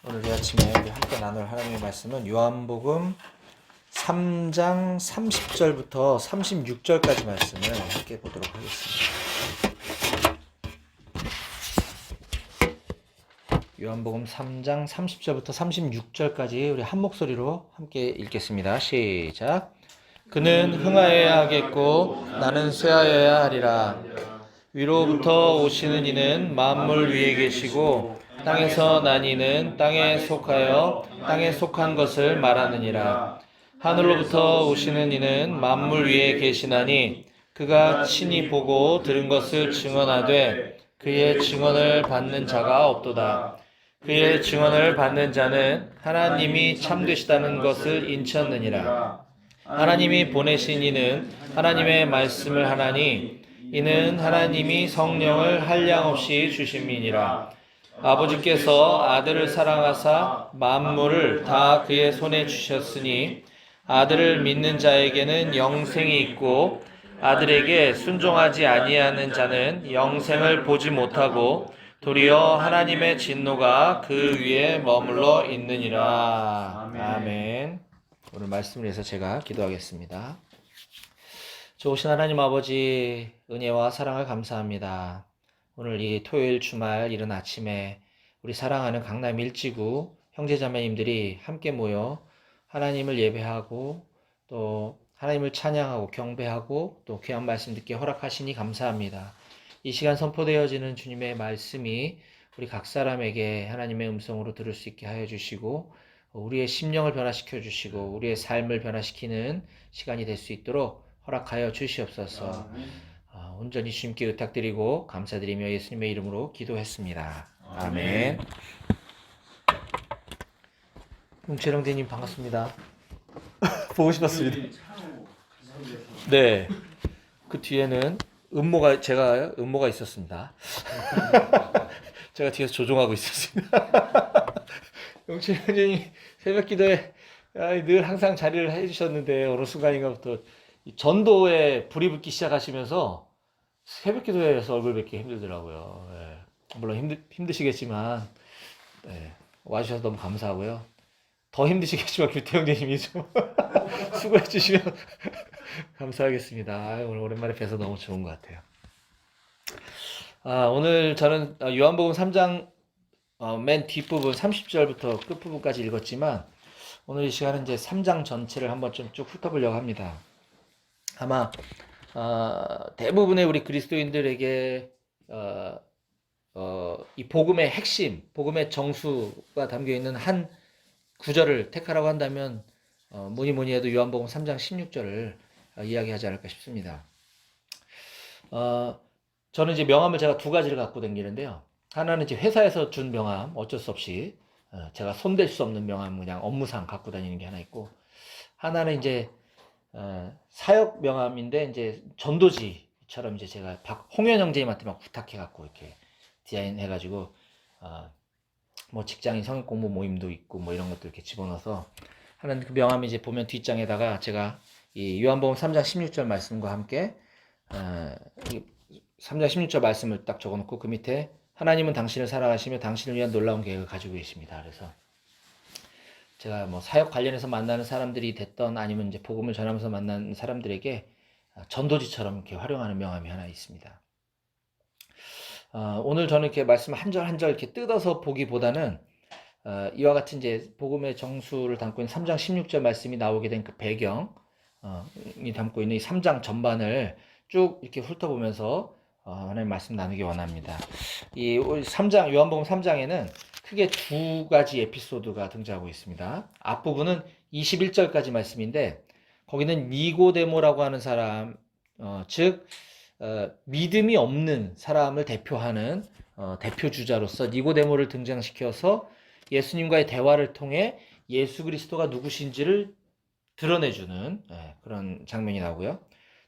오늘 이 아침에 우리 함께 나눌 하나님의 말씀은 요한복음 3장 30절부터 36절까지 말씀을 함께 보도록 하겠습니다. 요한복음 3장 30절부터 36절까지 우리 한 목소리로 함께 읽겠습니다. 시작. 그는 흥하여야 하겠고 나는 쇠하여야 하리라. 위로부터 오시는 이는 만물 위에 계시고 땅에서 난 이는 땅에 속하여 땅에 속한 것을 말하느니라. 하늘로부터 오시는 이는 만물 위에 계시나니 그가 친히 보고 들은 것을 증언하되 그의 증언을 받는 자가 없도다. 그의 증언을 받는 자는 하나님이 참되시다는 것을 인쳤느니라. 하나님이 보내신 이는 하나님의 말씀을 하나니 이는 하나님이 성령을 한량없이 주심이니라. 아버지께서 아들을 사랑하사 만물을 다 그의 손에 주셨으니 아들을 믿는 자에게는 영생이 있고 아들에게 순종하지 아니하는 자는 영생을 보지 못하고 도리어 하나님의 진노가 그 위에 머물러 있느니라. 아멘. 오늘 말씀을 위해서 제가 기도하겠습니다. 좋으신 하나님 아버지, 은혜와 사랑을 감사합니다. 오늘 이 토요일 주말 이른 아침에 우리 사랑하는 강남 일지구 형제자매님들이 함께 모여 하나님을 예배하고 또 하나님을 찬양하고 경배하고 또 귀한 말씀 듣게 허락하시니 감사합니다. 이 시간 선포되어지는 주님의 말씀이 우리 각 사람에게 하나님의 음성으로 들을 수 있게 하여 주시고 우리의 심령을 변화시켜 주시고 우리의 삶을 변화시키는 시간이 될 수 있도록 허락하여 주시옵소서. 온전히 주님께 의탁드리고 감사드리며 예수님의 이름으로 기도했습니다. 아멘. 웅채령대님 반갑습니다. 보고 싶었습니다. 네, 그 뒤에는 제가 음모가 있었습니다. 제가 뒤에서 조종하고 있었습니다. 웅채령대님 새벽 기도에 늘 항상 자리를 해주셨는데 어느 순간인가부터 전도에 불이 붙기 시작하시면서 새벽 기도에서 얼굴 뵙기 힘들더라고요. 예. 물론 힘드시겠지만 와주셔서 너무 감사하고요. 더 힘드시겠지만 규태형제님이 좀 수고해 주시면 감사하겠습니다. 오늘 오랜만에 뵈서 너무 좋은 것 같아요. 오늘 저는 요한복음 3장 맨 뒷부분 30절부터 끝부분까지 읽었지만 오늘 이 시간은 이제 3장 전체를 한번 좀 쭉 훑어보려고 합니다. 아마 대부분의 우리 그리스도인들에게 이 복음의 핵심, 복음의 정수가 담겨있는 한 구절을 택하라고 한다면 뭐니 해도 요한복음 3장 16절을 이야기하지 않을까 싶습니다. 저는 이제 명함을 제가 두 가지를 갖고 다니는데요. 하나는 이제 회사에서 준 명함, 어쩔 수 없이 제가 손댈 수 없는 명함, 그냥 업무상 갖고 다니는 게 하나 있고, 하나는 이제 사역 명함인데 이제 전도지처럼 이제 제가 홍현 형제님한테 막 부탁해갖고 이렇게 디자인해가지고 뭐 직장인 성역 공부 모임도 있고 뭐 이런 것들 이렇게 집어넣어서 하는 그 명함이 이제 보면 뒷장에다가 제가 이 요한복음 3장 16절 말씀과 함께 3장 16절 말씀을 딱 적어놓고 그 밑에 하나님은 당신을 사랑하시며 당신을 위한 놀라운 계획을 가지고 계십니다. 그래서 제가 뭐 사역 관련해서 만나는 사람들이 됐던 아니면 이제 복음을 전하면서 만나는 사람들에게 전도지처럼 이렇게 활용하는 명함이 하나 있습니다. 오늘 저는 이렇게 말씀 한 절 한 절 이렇게 뜯어서 보기보다는 이와 같은 이제 복음의 정수를 담고 있는 3장 16절 말씀이 나오게 된 그 배경이 담고 있는 이 3장 전반을 쭉 이렇게 훑어보면서 하나님 말씀 나누기 원합니다. 이 3장 요한복음 3장에는 크게 두 가지 에피소드가 등장하고 있습니다. 앞부분은 21절까지 말씀인데 거기는 니고데모라고 하는 사람, 즉 믿음이 없는 사람을 대표하는 대표 주자로서 니고데모를 등장시켜서 예수님과의 대화를 통해 예수 그리스도가 누구신지를 드러내주는 그런 장면이 나오고요.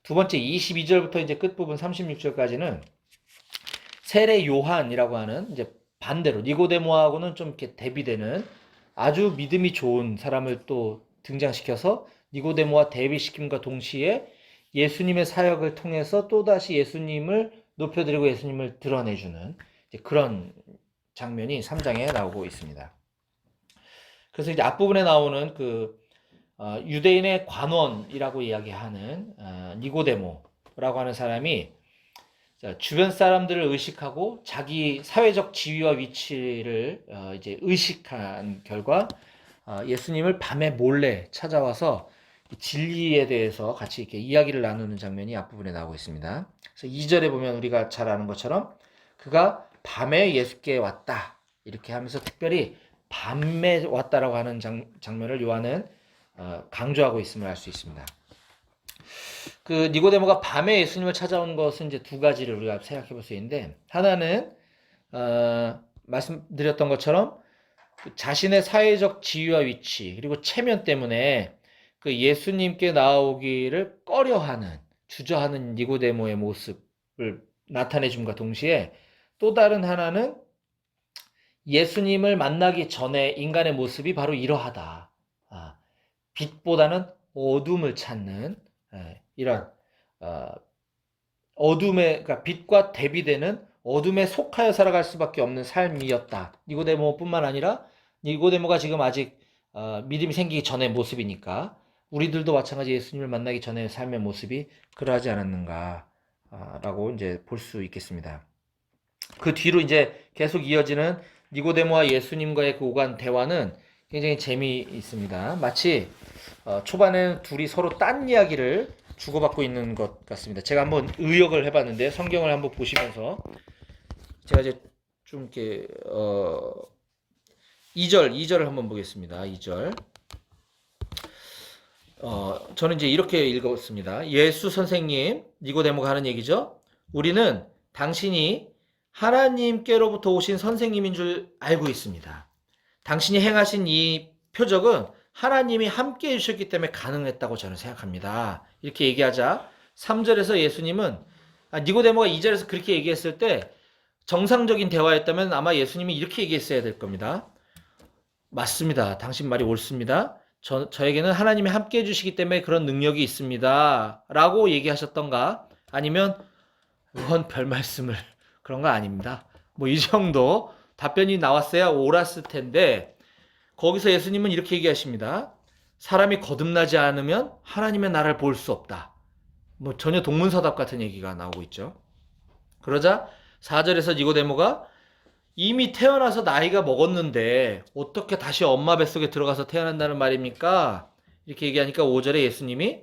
두 번째 22절부터 이제 끝부분 36절까지는 세례 요한이라고 하는 이제 반대로 니고데모하고는 좀 이렇게 대비되는 아주 믿음이 좋은 사람을 또 등장시켜서 니고데모와 대비시킴과 동시에 예수님의 사역을 통해서 또다시 예수님을 높여드리고 예수님을 드러내주는 그런 장면이 3장에 나오고 있습니다. 그래서 이제 앞부분에 나오는 유대인의 관원이라고 이야기하는 니고데모라고 하는 사람이 주변 사람들을 의식하고 자기 사회적 지위와 위치를 이제 의식한 결과 예수님을 밤에 몰래 찾아와서 진리에 대해서 같이 이렇게 이야기를 나누는 장면이 앞부분에 나오고 있습니다. 그래서 2절에 보면 우리가 잘 아는 것처럼 그가 밤에 예수께 왔다 이렇게 하면서 특별히 밤에 왔다라고 하는 장면을 요한은 강조하고 있음을 알 수 있습니다. 그 니고데모가 밤에 예수님을 찾아온 것은 이제 두 가지를 우리가 생각해 볼 수 있는데, 하나는 말씀드렸던 것처럼 자신의 사회적 지위와 위치 그리고 체면 때문에 그 예수님께 나오기를 꺼려하는 주저하는 니고데모의 모습을 나타내 줌과 동시에 또 다른 하나는 예수님을 만나기 전에 인간의 모습이 바로 이러하다. 빛보다는 어둠을 찾는 이런 어둠의, 그러니까 빛과 대비되는 어둠에 속하여 살아갈 수밖에 없는 삶이었다. 니고데모뿐만 아니라 니고데모가 지금 아직 믿음이 생기기 전의 모습이니까 우리들도 마찬가지 예수님을 만나기 전의 삶의 모습이 그러하지 않았는가라고 이제 볼 수 있겠습니다. 그 뒤로 이제 계속 이어지는 니고데모와 예수님과의 그 오간 대화는 굉장히 재미있습니다. 마치 초반에는 둘이 서로 딴 이야기를 주고받고 있는 것 같습니다. 제가 한번 의역을 해봤는데 성경을 한번 보시면서 제가 이제 좀 이렇게 2절을 한번 보겠습니다. 2절. 저는 이제 이렇게 읽었습니다. 예수 선생님, 니고데모가 하는 얘기죠. 우리는 당신이 하나님께로부터 오신 선생님인 줄 알고 있습니다. 당신이 행하신 이 표적은 하나님이 함께 해주셨기 때문에 가능했다고 저는 생각합니다. 이렇게 얘기하자 3절에서 예수님은 니고데모가 2절에서 그렇게 얘기했을 때 정상적인 대화였다면 아마 예수님이 이렇게 얘기했어야 될 겁니다. 맞습니다. 당신 말이 옳습니다. 저에게는 하나님이 함께 해주시기 때문에 그런 능력이 있습니다. 라고 얘기하셨던가, 아니면 그건 별 말씀을, 그런 거 아닙니다. 뭐 이 정도 답변이 나왔어야 옳았을 텐데, 거기서 예수님은 이렇게 얘기하십니다. 사람이 거듭나지 않으면 하나님의 나라를 볼 수 없다. 뭐 전혀 동문서답 같은 얘기가 나오고 있죠. 그러자 4절에서 니고데모가 이미 태어나서 나이가 먹었는데 어떻게 다시 엄마 뱃속에 들어가서 태어난다는 말입니까? 이렇게 얘기하니까 5절에 예수님이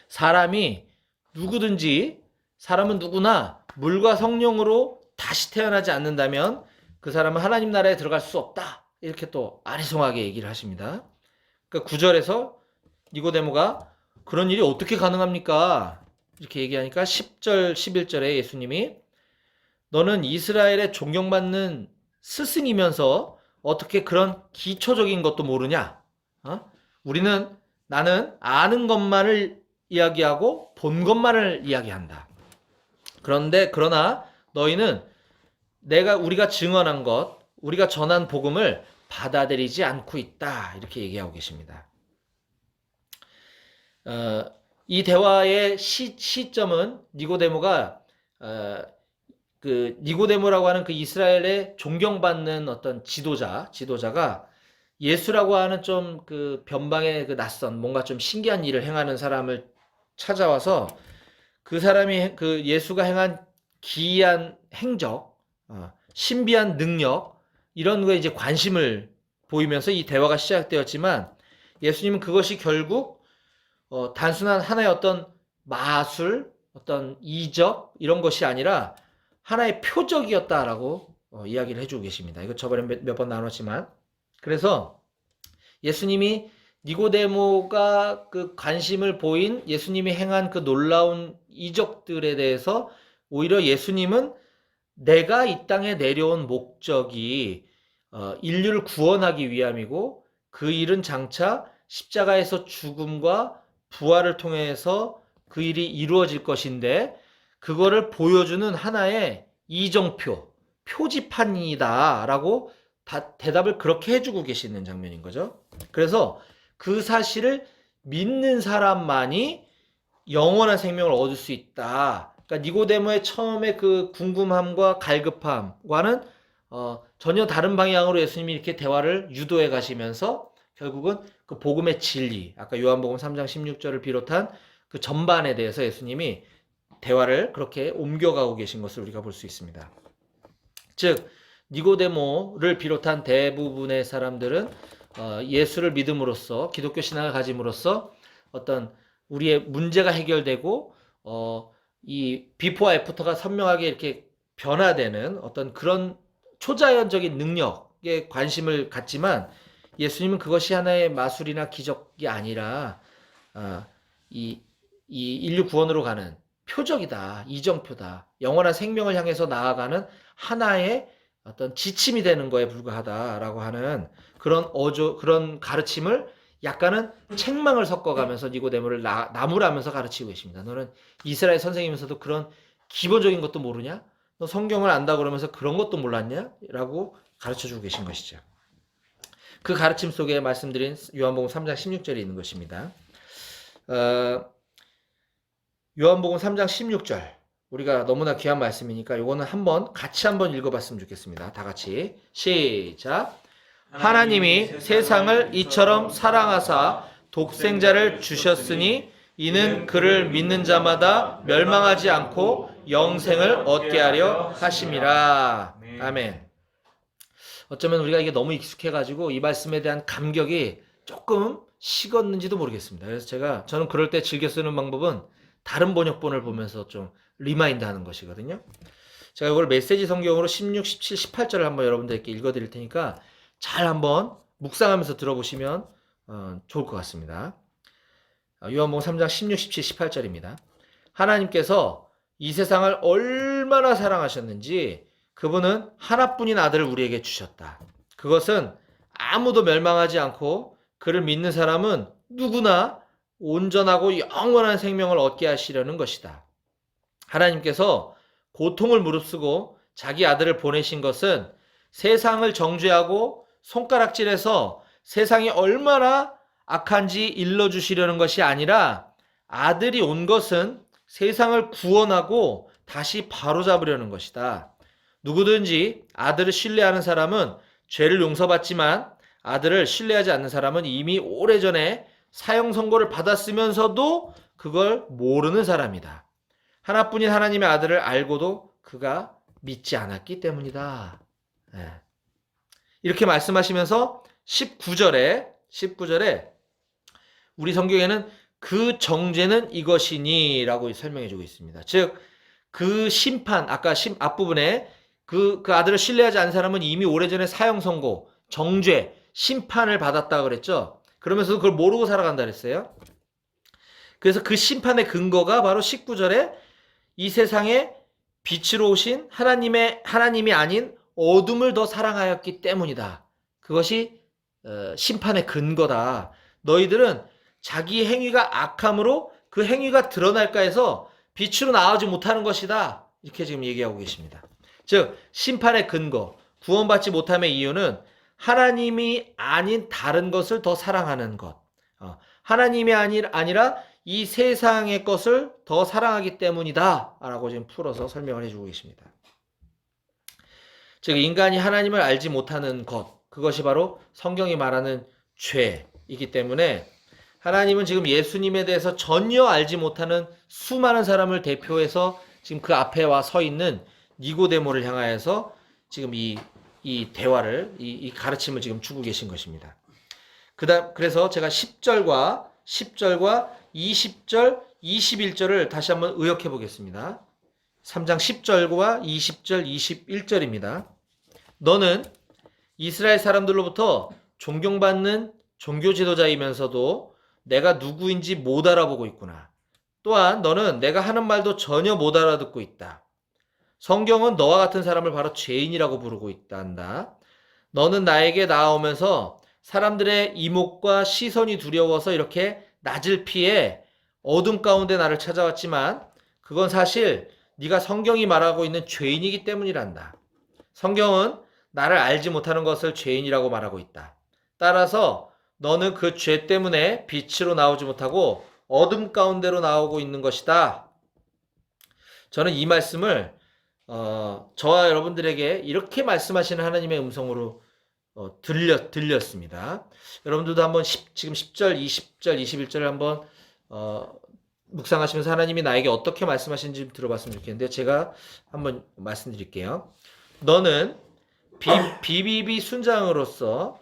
사람은 누구나 물과 성령으로 다시 태어나지 않는다면 그 사람은 하나님 나라에 들어갈 수 없다. 이렇게 또 아리송하게 얘기를 하십니다. 그러니까 9절에서 니고데모가 그런 일이 어떻게 가능합니까? 이렇게 얘기하니까 10절, 11절에 예수님이 너는 이스라엘의 존경받는 스승이면서 어떻게 그런 기초적인 것도 모르냐? 나는 아는 것만을 이야기하고 본 것만을 이야기한다. 그러나 너희는 우리가 증언한 것, 우리가 전한 복음을 받아들이지 않고 있다. 이렇게 얘기하고 계십니다. 이 대화의 시점은 니고데모가 그 니고데모라고 하는 그 이스라엘의 존경받는 어떤 지도자가 예수라고 하는 좀 그 변방의 그 낯선 뭔가 좀 신기한 일을 행하는 사람을 찾아와서 그 사람이 그 예수가 행한 기이한 행적, 신비한 능력 이런 거에 이제 관심을 보이면서 이 대화가 시작되었지만 예수님은 그것이 결국 단순한 하나의 어떤 마술, 어떤 이적 이런 것이 아니라 하나의 표적이었다라고 이야기를 해주고 계십니다. 이거 저번에 몇 번 나눴지만, 그래서 예수님이 니고데모가 그 관심을 보인 예수님이 행한 그 놀라운 이적들에 대해서 오히려 예수님은 내가 이 땅에 내려온 목적이 인류를 구원하기 위함이고 그 일은 장차 십자가에서 죽음과 부활을 통해서 그 일이 이루어질 것인데 그거를 보여주는 하나의 이정표, 표지판이다 라고 대답을 그렇게 해주고 계시는 장면인 거죠. 그래서 그 사실을 믿는 사람만이 영원한 생명을 얻을 수 있다. 그러니까 니고데모의 처음에 그 궁금함과 갈급함과는 전혀 다른 방향으로 예수님이 이렇게 대화를 유도해 가시면서 결국은 그 복음의 진리, 아까 요한복음 3장 16절을 비롯한 그 전반에 대해서 예수님이 대화를 그렇게 옮겨가고 계신 것을 우리가 볼 수 있습니다. 즉 니고데모를 비롯한 대부분의 사람들은 예수를 믿음으로써 기독교 신앙을 가짐으로써 어떤 우리의 문제가 해결되고 이 비포와 애프터가 선명하게 이렇게 변화되는 어떤 그런 초자연적인 능력에 관심을 갖지만 예수님은 그것이 하나의 마술이나 기적이 아니라 이 인류 구원으로 가는 표적이다, 이정표다, 영원한 생명을 향해서 나아가는 하나의 어떤 지침이 되는 거에 불과하다라고 하는 그런 가르침을 약간은 책망을 섞어가면서 니고데모를 나무라면서 가르치고 계십니다. 너는 이스라엘 선생이면서도 그런 기본적인 것도 모르냐? 너 성경을 안다 그러면서 그런 것도 몰랐냐? 라고 가르쳐주고 계신 것이죠. 그 가르침 속에 말씀드린 요한복음 3장 16절에 있는 것입니다. 요한복음 3장 16절 우리가 너무나 귀한 말씀이니까 이거는 같이 한번 읽어봤으면 좋겠습니다. 다 같이 시작. 하나님이 세상을 이처럼 사랑하사 독생자를 주셨으니 이는 그를 믿는 자마다 멸망하지 않고 영생을 얻게 하려 하심이라. 아멘. 어쩌면 우리가 이게 너무 익숙해가지고 이 말씀에 대한 감격이 조금 식었는지도 모르겠습니다. 그래서 저는 그럴 때 즐겨 쓰는 방법은 다른 번역본을 보면서 좀 리마인드 하는 것이거든요. 제가 이걸 메시지 성경으로 16, 17, 18절을 한번 여러분들께 읽어드릴 테니까 잘 한번 묵상하면서 들어보시면 좋을 것 같습니다. 요한복음 3장 16, 17, 18절입니다. 하나님께서 이 세상을 얼마나 사랑하셨는지 그분은 하나뿐인 아들을 우리에게 주셨다. 그것은 아무도 멸망하지 않고 그를 믿는 사람은 누구나 온전하고 영원한 생명을 얻게 하시려는 것이다. 하나님께서 고통을 무릅쓰고 자기 아들을 보내신 것은 세상을 정죄하고 손가락질해서 세상이 얼마나 악한지 일러주시려는 것이 아니라 아들이 온 것은 세상을 구원하고 다시 바로잡으려는 것이다. 누구든지 아들을 신뢰하는 사람은 죄를 용서받지만 아들을 신뢰하지 않는 사람은 이미 오래전에 사형 선고를 받았으면서도 그걸 모르는 사람이다. 하나뿐인 하나님의 아들을 알고도 그가 믿지 않았기 때문이다. 이렇게 말씀하시면서 19절에 우리 성경에는 그 정죄는 이것이니 라고 설명해주고 있습니다. 즉 그 심판, 아까 앞부분에 그 아들을 신뢰하지 않은 사람은 이미 오래전에 사형 선고, 정죄, 심판을 받았다 그랬죠. 그러면서도 그걸 모르고 살아간다 그랬어요. 그래서 그 심판의 근거가 바로 19절에 이 세상에 빛으로 오신 하나님이 아닌 어둠을 더 사랑하였기 때문이다. 그것이 심판의 근거다. 너희들은 자기 행위가 악함으로 그 행위가 드러날까 해서 빛으로 나오지 못하는 것이다. 이렇게 지금 얘기하고 계십니다. 즉 심판의 근거, 구원받지 못함의 이유는 하나님이 아닌 다른 것을 더 사랑하는 것, 하나님이 아니라 이 세상의 것을 더 사랑하기 때문이다 라고 지금 풀어서 설명을 해주고 계십니다. 즉 인간이 하나님을 알지 못하는 것, 그것이 바로 성경이 말하는 죄이기 때문에 하나님은 지금 예수님에 대해서 전혀 알지 못하는 수많은 사람을 대표해서 지금 그 앞에 와 서 있는 니고데모를 향하여서 지금 이 대화를, 이 가르침을 지금 주고 계신 것입니다. 그래서 제가 10절과 20절, 21절을 다시 한번 의역해 보겠습니다. 3장 10절과 20절, 21절입니다. 너는 이스라엘 사람들로부터 존경받는 종교 지도자이면서도 내가 누구인지 못 알아보고 있구나. 또한 너는 내가 하는 말도 전혀 못 알아듣고 있다. 성경은 너와 같은 사람을 바로 죄인이라고 부르고 있단다. 너는 나에게 나아오면서 사람들의 이목과 시선이 두려워서 이렇게 낯을 피해 어둠 가운데 나를 찾아왔지만 그건 사실 네가 성경이 말하고 있는 죄인이기 때문이란다. 성경은 나를 알지 못하는 것을 죄인이라고 말하고 있다. 따라서 너는 그 죄 때문에 빛으로 나오지 못하고 어둠 가운데로 나오고 있는 것이다. 저는 이 말씀을 저와 여러분들에게 이렇게 말씀하시는 하나님의 음성으로 들렸습니다. 여러분들도 한번 지금 10절, 20절, 21절을 한번 묵상하시면서 하나님이 나에게 어떻게 말씀하시는지 들어봤으면 좋겠는데 제가 한번 말씀드릴게요. 너는 비비비 순장으로서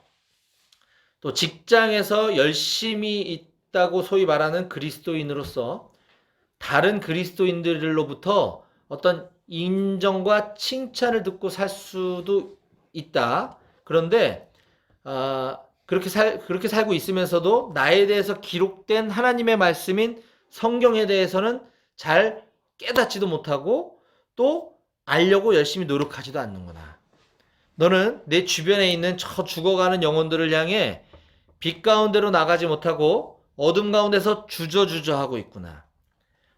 또 직장에서 열심히 있다고 소위 말하는 그리스도인으로서 다른 그리스도인들로부터 어떤 인정과 칭찬을 듣고 살 수도 있다. 그런데 그렇게 살고 있으면서도 나에 대해서 기록된 하나님의 말씀인 성경에 대해서는 잘 깨닫지도 못하고 또 알려고 열심히 노력하지도 않는구나. 너는 내 주변에 있는 저 죽어가는 영혼들을 향해 빛 가운데로 나가지 못하고 어둠 가운데서 주저주저하고 있구나.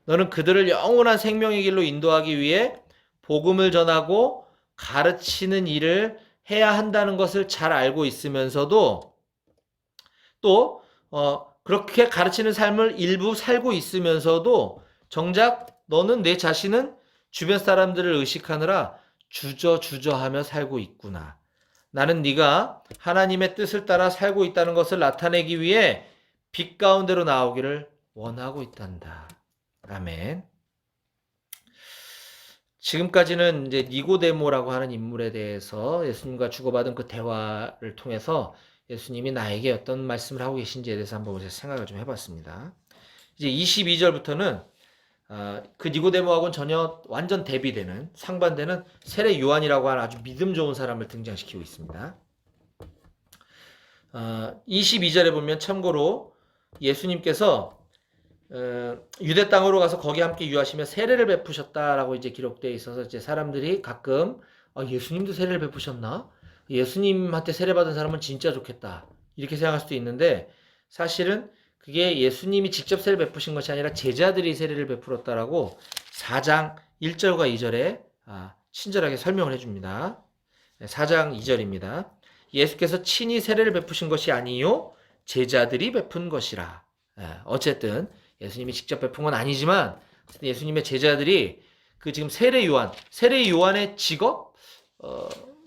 너는 그들을 영원한 생명의 길로 인도하기 위해 복음을 전하고 가르치는 일을 해야 한다는 것을 잘 알고 있으면서도 또 그렇게 가르치는 삶을 일부 살고 있으면서도 정작 너는 내 자신은 주변 사람들을 의식하느라 주저주저하며 살고 있구나. 나는 네가 하나님의 뜻을 따라 살고 있다는 것을 나타내기 위해 빛 가운데로 나오기를 원하고 있단다. 아멘. 지금까지는 이제 니고데모라고 하는 인물에 대해서 예수님과 주고받은 그 대화를 통해서 예수님이 나에게 어떤 말씀을 하고 계신지에 대해서 한번 생각을 좀 해봤습니다. 이제 22절부터는 그 니고데모하고는 전혀 완전 대비되는 상반되는 세례 요한이라고 하는 아주 믿음 좋은 사람을 등장시키고 있습니다. 22절에 보면 참고로 예수님께서 유대 땅으로 가서 거기 함께 유하시며 세례를 베푸셨다라고 이제 기록되어 있어서 이제 사람들이 가끔 예수님도 세례를 베푸셨나? 예수님한테 세례 받은 사람은 진짜 좋겠다. 이렇게 생각할 수도 있는데 사실은 그게 예수님이 직접 세례를 베푸신 것이 아니라 제자들이 세례를 베풀었다라고 4장 1절과 2절에 친절하게 설명을 해줍니다. 4장 2절입니다. 예수께서 친히 세례를 베푸신 것이 아니요 제자들이 베푼 것이라. 어쨌든 예수님이 직접 베푼 건 아니지만 예수님의 제자들이 그 지금 세례 요한의 직업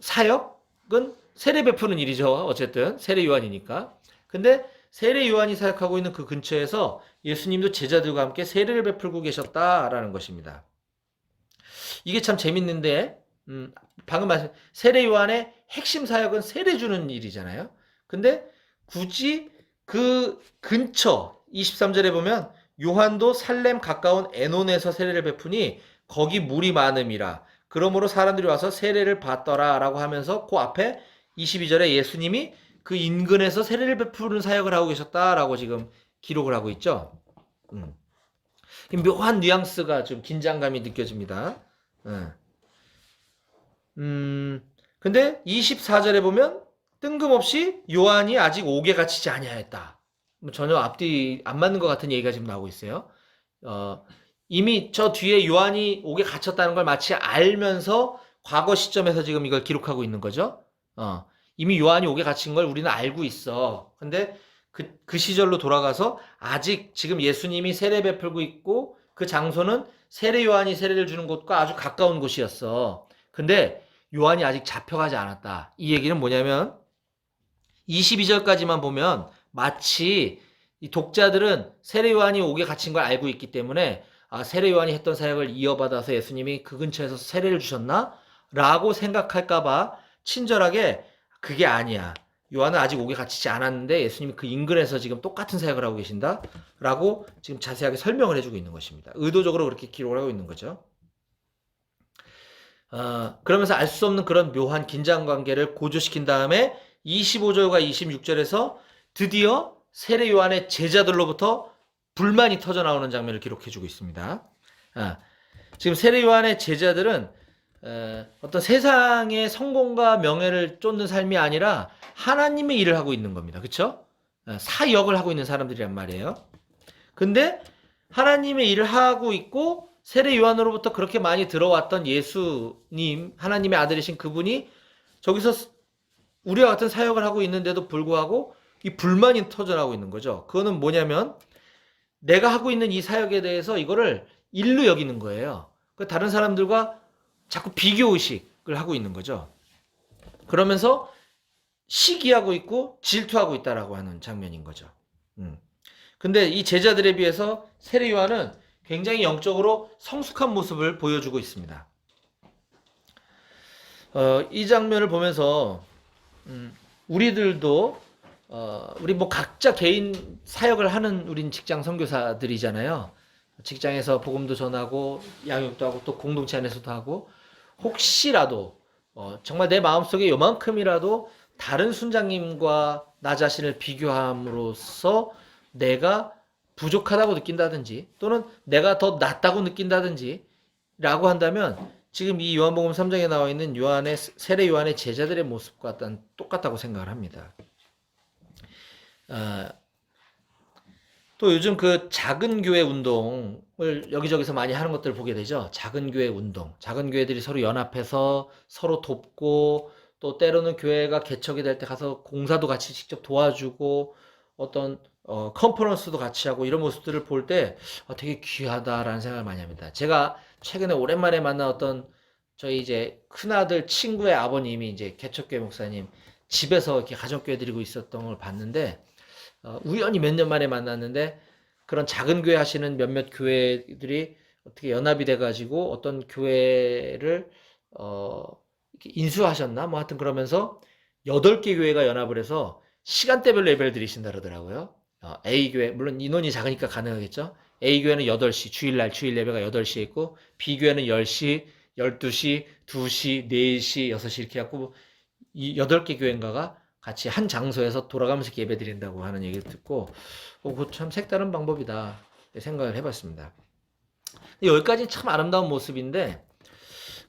사역은 세례 베푸는 일이죠. 어쨌든 세례 요한이니까. 근데 세례 요한이 사역하고 있는 그 근처에서 예수님도 제자들과 함께 세례를 베풀고 계셨다라는 것입니다. 이게 참 재밌는데 방금 말씀 세례 요한의 핵심 사역은 세례 주는 일이잖아요. 근데 굳이 그 근처 23절에 보면 요한도 살렘 가까운 에논에서 세례를 베푸니 거기 물이 많음이라. 그러므로 사람들이 와서 세례를 받더라라고 하면서 그 앞에 22절에 예수님이 그 인근에서 세례를 베푸는 사역을 하고 계셨다라고 지금 기록을 하고 있죠. 묘한 뉘앙스가 좀 긴장감이 느껴집니다. 근데 24절에 보면 뜬금없이 요한이 아직 옥에 갇히지 아니하였다. 전혀 앞뒤 안 맞는 것 같은 얘기가 지금 나오고 있어요. 이미 저 뒤에 요한이 옥에 갇혔다는 걸 마치 알면서 과거 시점에서 지금 이걸 기록하고 있는 거죠. 이미 요한이 옥에 갇힌 걸 우리는 알고 있어. 근데 그 시절로 돌아가서 아직 지금 예수님이 세례 베풀고 있고 그 장소는 세례 요한이 세례를 주는 곳과 아주 가까운 곳이었어. 근데 요한이 아직 잡혀가지 않았다. 이 얘기는 뭐냐면 22절까지만 보면 마치 이 독자들은 세례 요한이 옥에 갇힌 걸 알고 있기 때문에 세례 요한이 했던 사역을 이어받아서 예수님이 그 근처에서 세례를 주셨나? 라고 생각할까봐 친절하게 그게 아니야. 요한은 아직 옥에 갇히지 않았는데 예수님이 그 인근에서 지금 똑같은 사역을 하고 계신다? 라고 지금 자세하게 설명을 해주고 있는 것입니다. 의도적으로 그렇게 기록을 하고 있는 거죠. 그러면서 알 수 없는 그런 묘한 긴장관계를 고조시킨 다음에 25절과 26절에서 드디어 세례 요한의 제자들로부터 불만이 터져 나오는 장면을 기록해주고 있습니다. 지금 세례 요한의 제자들은 어떤 세상의 성공과 명예를 쫓는 삶이 아니라 하나님의 일을 하고 있는 겁니다. 그렇죠? 사역을 하고 있는 사람들이란 말이에요. 근데 하나님의 일을 하고 있고 세례 요한으로부터 그렇게 많이 들어왔던 예수님, 하나님의 아들이신 그분이 저기서 우리와 같은 사역을 하고 있는데도 불구하고 이 불만이 터져나오고 있는 거죠. 그거는 뭐냐면 내가 하고 있는 이 사역에 대해서 이거를 일로 여기는 거예요. 다른 사람들과 자꾸 비교의식을 하고 있는 거죠. 그러면서 시기하고 있고 질투하고 있다라고 하는 장면인 거죠. 근데 이 제자들에 비해서 세례 요한은 굉장히 영적으로 성숙한 모습을 보여주고 있습니다. 이 장면을 보면서 우리들도 우리 뭐 각자 개인 사역을 하는 우린 직장 선교사들이잖아요. 직장에서 복음도 전하고 양육도 하고 또 공동체 안에서도 하고 혹시라도 정말 내 마음속에 요만큼이라도 다른 순장님과 나 자신을 비교함으로써 내가 부족하다고 느낀다든지 또는 내가 더 낫다고 느낀다든지 라고 한다면 지금 이 요한복음 3장에 나와 있는 요한의 세례 요한의 제자들의 모습과 똑같다고 생각을 합니다. 또 요즘 그 작은 교회 운동을 여기저기서 많이 하는 것들을 보게 되죠. 작은 교회 운동. 작은 교회들이 서로 연합해서 서로 돕고 또 때로는 교회가 개척이 될 때 가서 공사도 같이 직접 도와주고 어떤 컨퍼런스도 같이 하고 이런 모습들을 볼 때 되게 귀하다라는 생각을 많이 합니다. 제가 최근에 오랜만에 만난 어떤 저희 이제 큰아들 친구의 아버님이 이제 개척교회 목사님 집에서 이렇게 가정교회 드리고 있었던 걸 봤는데 우연히 몇 년 만에 만났는데 그런 작은 교회 하시는 몇몇 교회들이 어떻게 연합이 돼가지고 어떤 교회를 인수하셨나 뭐 하여튼 그러면서 8개 교회가 연합을 해서 시간대별로 예배를 드리신다 그러더라고요. A교회 물론 인원이 작으니까 가능하겠죠. A교회는 8시 주일날 주일 예배가 8시에 있고 B교회는 10시 12시 2시 4시 6시 이렇게 해갖고 이 8개 교회인가가 같이 한 장소에서 돌아가면서 이렇게 예배 드린다고 하는 얘기를 듣고 그거 참 색다른 방법이다 생각을 해봤습니다. 여기까지는 참 아름다운 모습인데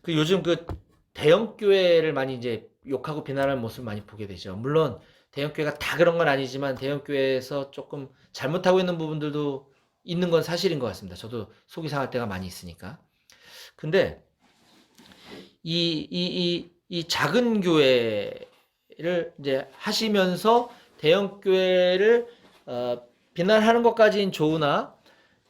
그 요즘 그 대형 교회를 많이 이제 욕하고 비난하는 모습을 많이 보게 되죠. 물론 대형 교회가 다 그런 건 아니지만 대형 교회에서 조금 잘못하고 있는 부분들도 있는 건 사실인 것 같습니다. 저도 속이 상할 때가 많이 있으니까. 근데 이 작은 교회를 이제 하시면서 대형 교회를 비난하는 것까지는 좋으나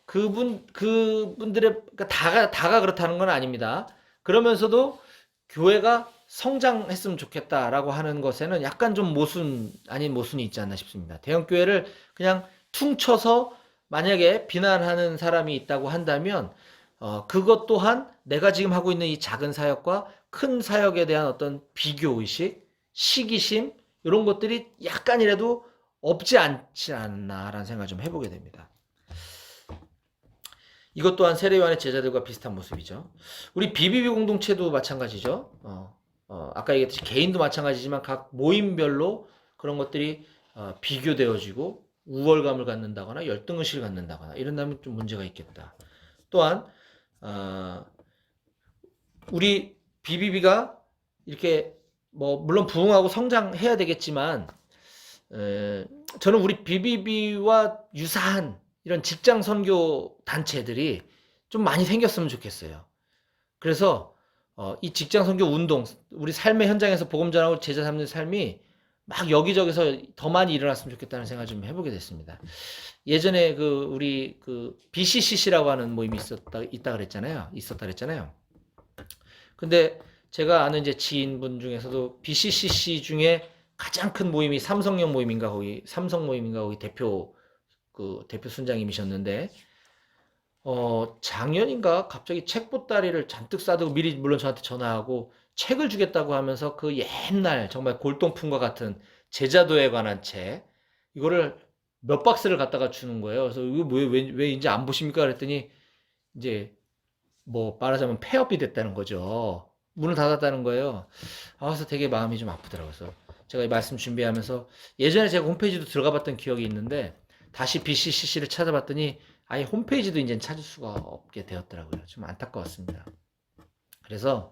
그분들의 그러니까 다가 그렇다는 건 아닙니다. 그러면서도 교회가 성장했으면 좋겠다라고 하는 것에는 약간 좀 모순 아닌 모순이 있지 않나 싶습니다. 대형 교회를 그냥 퉁쳐서 만약에 비난하는 사람이 있다고 한다면 그것 또한 내가 지금 하고 있는 이 작은 사역과 큰 사역에 대한 어떤 비교의식, 시기심 이런 것들이 약간이라도 없지 않지 않나라는 생각을 좀 해보게 됩니다. 이것 또한 세례 요한의 제자들과 비슷한 모습이죠. 우리 BBB 공동체도 마찬가지죠. 아까 얘기했듯이 개인도 마찬가지지만 각 모임별로 그런 것들이 비교되어지고 우월감을 갖는다거나 열등의식을 갖는다거나 이런다면 좀 문제가 있겠다. 또한 우리 BBB가 이렇게 뭐 물론 부흥하고 성장해야 되겠지만 저는 우리 BBB와 유사한 이런 직장 선교 단체들이 좀 많이 생겼으면 좋겠어요. 그래서 이 직장 선교 운동, 우리 삶의 현장에서 복음 전하고 제자 삼는 삶이 막 여기저기서 더 많이 일어났으면 좋겠다는 생각을 좀 해보게 됐습니다. 예전에 우리 BCCC라고 하는 모임이 있다 그랬잖아요. 근데 제가 아는 이제 지인분 중에서도 BCCC 중에 가장 큰 모임이 삼성역 모임인가 거기 삼성 모임인가 거기 대표 순장님이셨는데 작년인가 갑자기 책 보따리를 잔뜩 싸두고 미리 물론 저한테 전화하고 책을 주겠다고 하면서 그 옛날 정말 골동품과 같은 제자도에 관한 책 이거를 몇 박스를 갖다가 주는 거예요. 그래서 이거 왜 이제 안 보십니까? 그랬더니 이제 뭐 말하자면 폐업이 됐다는 거죠. 문을 닫았다는 거예요. 그래서 되게 마음이 좀 아프더라고요. 그래서 제가 이 말씀 준비하면서 예전에 제가 홈페이지도 들어가 봤던 기억이 있는데 다시 BCCC를 찾아봤더니 아예 홈페이지도 이제 찾을 수가 없게 되었더라고요. 좀 안타까웠습니다. 그래서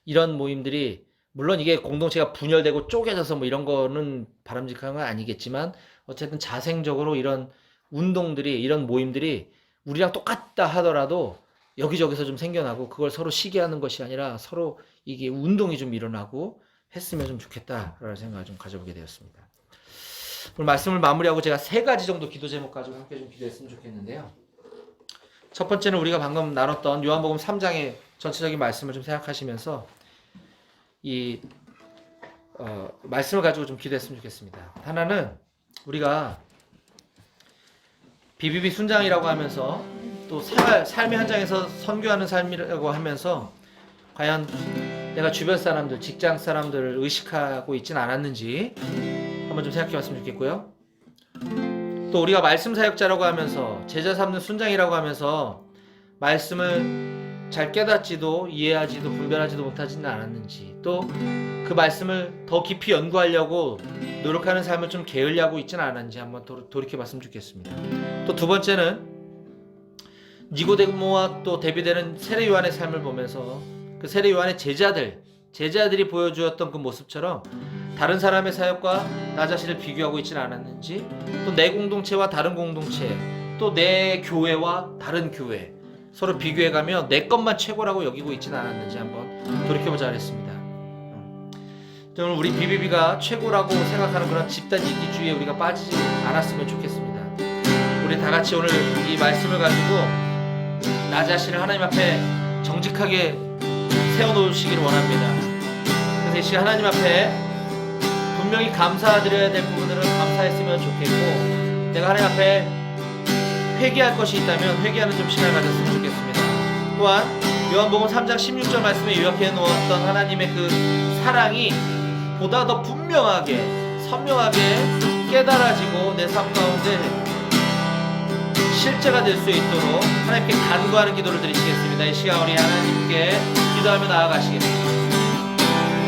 이런 모임들이 물론 이게 공동체가 분열되고 쪼개져서 뭐 이런 거는 바람직한 건 아니겠지만 어쨌든 자생적으로 이런 운동들이 이런 모임들이 우리랑 똑같다 하더라도 여기저기서 좀 생겨나고 그걸 서로 시기하는 것이 아니라 서로 이게 운동이 좀 일어나고 했으면 좀 좋겠다라는 생각을 좀 가져보게 되었습니다. 오늘 말씀을 마무리하고 제가 3가지 정도 기도 제목 가지고 함께 좀 기도했으면 좋겠는데요. 첫 번째는 우리가 방금 나눴던 요한복음 3장의 전체적인 말씀을 좀 생각하시면서 이 말씀을 가지고 좀 기도했으면 좋겠습니다. 하나는 우리가 BBB 순장이라고 하면서 또 삶의 현장에서 선교하는 삶이라고 하면서 과연 내가 주변 사람들, 직장 사람들을 의식하고 있지는 않았는지 한번 좀 생각해 봤으면 좋겠고요. 또 우리가 말씀 사역자라고 하면서 제자 삼는 순장이라고 하면서 말씀을 잘 깨닫지도 이해하지도 분별하지도 못하지는 않았는지, 또 그 말씀을 더 깊이 연구하려고 노력하는 삶을 좀 게을리하고 있지는 않았는지 한번 돌이켜 봤으면 좋겠습니다. 또 두 번째는 니고데모와 또 대비되는 세례 요한의 삶을 보면서 그 세례 요한의 제자들이 보여주었던 그 모습처럼 다른 사람의 사역과 나 자신을 비교하고 있지는 않았는지, 또 내 공동체와 다른 공동체, 또 내 교회와 다른 교회 서로 비교해가며 내 것만 최고라고 여기고 있지는 않았는지 한번 돌이켜보자 그랬습니다. 오늘 우리 BBB가 최고라고 생각하는 그런 집단 이기주의에 우리가 빠지지 않았으면 좋겠습니다. 우리 다 같이 오늘 이 말씀을 가지고 나 자신을 하나님 앞에 정직하게 세워놓으시기를 원합니다. 그래서 이 시간 하나님 앞에 분명히 감사드려야 될 부분들은 감사했으면 좋겠고, 내가 하나님 앞에 회개할 것이 있다면 회개하는 좀 시간을 가졌으면 좋겠습니다. 또한 요한복음 3장 16절 말씀에 요약해 놓았던 하나님의 그 사랑이 보다 더 분명하게 선명하게 깨달아지고 내 삶 가운데 실제가 될 수 있도록 하나님께 간구하는 기도를 드리시겠습니다. 이 시간 우리 하나님께 기도하며 나아가시겠습니다.